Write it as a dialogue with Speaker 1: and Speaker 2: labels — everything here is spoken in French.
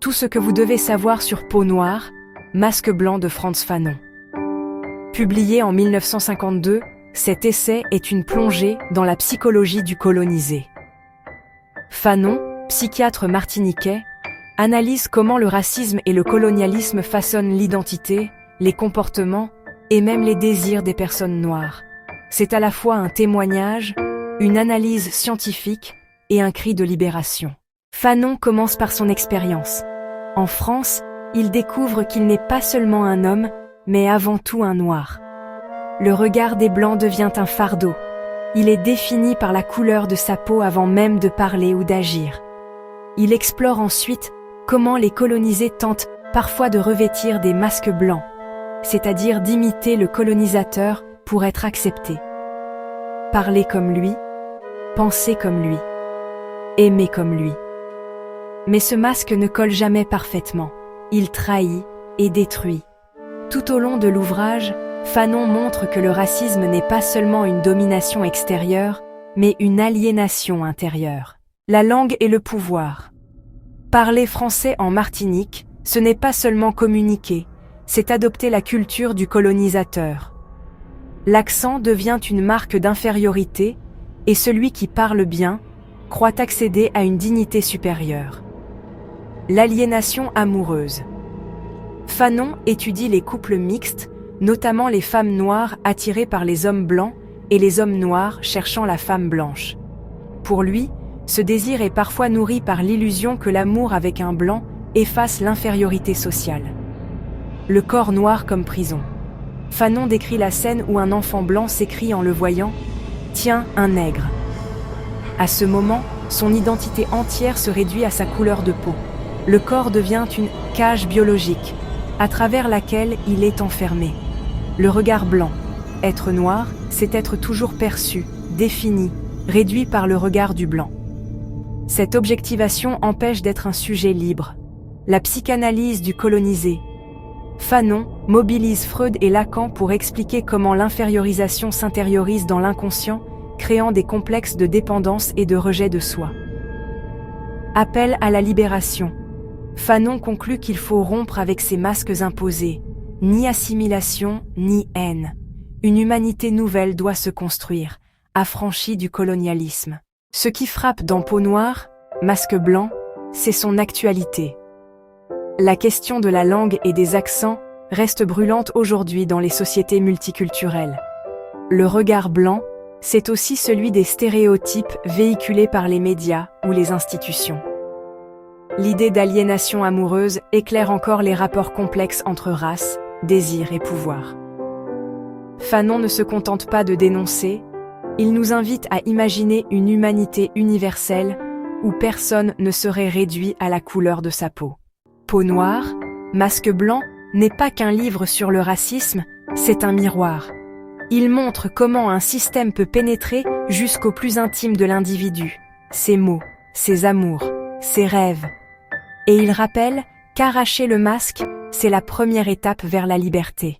Speaker 1: Tout ce que vous devez savoir sur Peau noire, Masque blanc de Frantz Fanon. Publié en 1952, cet essai est une plongée dans la psychologie du colonisé. Fanon, psychiatre martiniquais, analyse comment le racisme et le colonialisme façonnent l'identité, les comportements et même les désirs des personnes noires. C'est à la fois un témoignage, une analyse scientifique et un cri de libération. Fanon commence par son expérience. En France, il découvre qu'il n'est pas seulement un homme, mais avant tout un noir. Le regard des Blancs devient un fardeau. Il est défini par la couleur de sa peau avant même de parler ou d'agir. Il explore ensuite comment les colonisés tentent parfois de revêtir des masques blancs, c'est-à-dire d'imiter le colonisateur pour être acceptés. Parler comme lui, penser comme lui, aimer comme lui. Mais ce masque ne colle jamais parfaitement. Il trahit et détruit. Tout au long de l'ouvrage, Fanon montre que le racisme n'est pas seulement une domination extérieure, mais une aliénation intérieure. La langue et le pouvoir. Parler français en Martinique, ce n'est pas seulement communiquer, c'est adopter la culture du colonisateur. L'accent devient une marque d'infériorité, et celui qui parle bien croit accéder à une dignité supérieure. L'aliénation amoureuse. Fanon étudie les couples mixtes, notamment les femmes noires attirées par les hommes blancs et les hommes noirs cherchant la femme blanche. Pour lui, ce désir est parfois nourri par l'illusion que l'amour avec un blanc efface l'infériorité sociale. Le corps noir comme prison. Fanon décrit la scène où un enfant blanc s'écrie en le voyant « Tiens, un nègre ». À ce moment, son identité entière se réduit à sa couleur de peau. Le corps devient une cage biologique, à travers laquelle il est enfermé. Le regard blanc. Être noir, c'est être toujours perçu, défini, réduit par le regard du blanc. Cette objectivation empêche d'être un sujet libre. La psychanalyse du colonisé. Fanon mobilise Freud et Lacan pour expliquer comment l'infériorisation s'intériorise dans l'inconscient, créant des complexes de dépendance et de rejet de soi. Appel à la libération. Fanon conclut qu'il faut rompre avec ces masques imposés. Ni assimilation, ni haine. Une humanité nouvelle doit se construire, affranchie du colonialisme. Ce qui frappe dans Peau noire, Masque blanc, c'est son actualité. La question de la langue et des accents reste brûlante aujourd'hui dans les sociétés multiculturelles. Le regard blanc, c'est aussi celui des stéréotypes véhiculés par les médias ou les institutions. L'idée d'aliénation amoureuse éclaire encore les rapports complexes entre race, désir et pouvoir. Fanon ne se contente pas de dénoncer, il nous invite à imaginer une humanité universelle où personne ne serait réduit à la couleur de sa peau. Peau noire, Masque blanc n'est pas qu'un livre sur le racisme, c'est un miroir. Il montre comment un système peut pénétrer jusqu'au plus intime de l'individu, ses mots, ses amours, ses rêves. Et il rappelle qu'arracher le masque, c'est la première étape vers la liberté.